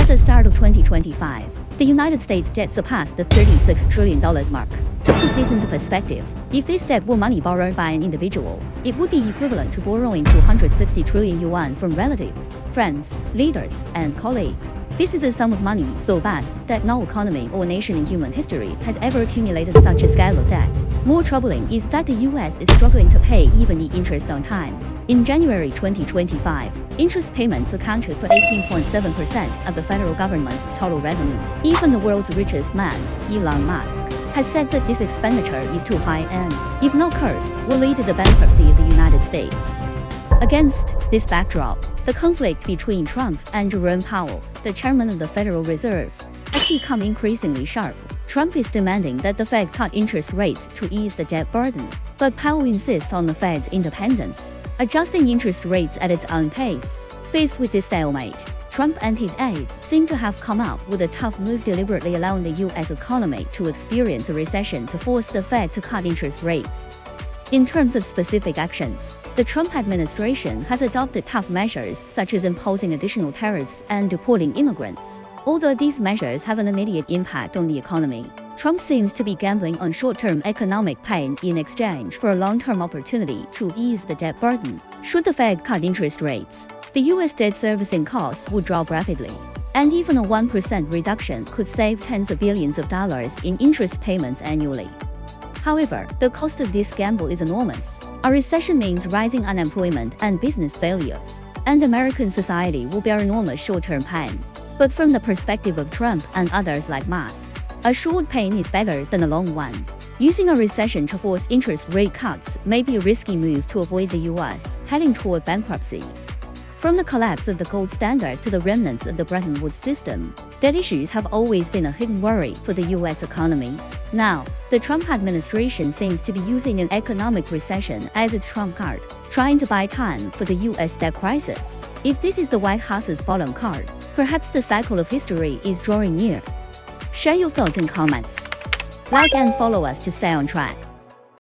the start of 2025, the United States debt surpassed the $36 trillion mark. To put this into perspective, if this debt were money borrowed by an individual, it would be equivalent to borrowing 260 trillion yuan from relatives, friends, leaders, and colleagues. This is a sum of money so vast that no economy or nation in human history has ever accumulated such a scale of debt. More troubling is that the US is struggling to pay even the interest on time. In January 2025, interest payments accounted for 18.7% of the federal government's total revenue. Even the world's richest man, Elon Musk, has said that this expenditure is too high and, if not curbed, will lead to the bankruptcy of the United States. Against this backdrop, the conflict between Trump and Jerome Powell, the chairman of the Federal Reserve, has become increasingly sharp. Trump is demanding that the Fed cut interest rates to ease the debt burden, but Powell insists on the Fed's independence, adjusting interest rates at its own pace. Faced with this stalemate, Trump and his aides seem to have come up with a tough move, deliberately allowing the US economy to experience a recession to force the Fed to cut interest rates. In terms of specific actions, the Trump administration has adopted tough measures such as imposing additional tariffs and deporting immigrants. Although these measures have an immediate impact on the economy, Trump seems to be gambling on short-term economic pain in exchange for a long-term opportunity to ease the debt burden. Should the Fed cut interest rates, the US debt servicing costs would drop rapidly, and even a 1% reduction could save tens of billions of dollars in interest payments annually. However, the cost of this gamble is enormous. A recession means rising unemployment and business failures, and American society will bear enormous short-term pain. But from the perspective of Trump and others like Musk, a short pain is better than a long one. Using a recession to force interest rate cuts may be a risky move to avoid the US heading toward bankruptcy. From the collapse of the gold standard to the remnants of the Bretton Woods system, debt issues have always been a hidden worry for the US economy. Now, the Trump administration seems to be using an economic recession as a trump card, trying to buy time for the US debt crisis. If this is the White House's bottom card, perhaps the cycle of history is drawing near. Share your thoughts in comments. Like and follow us to stay on track.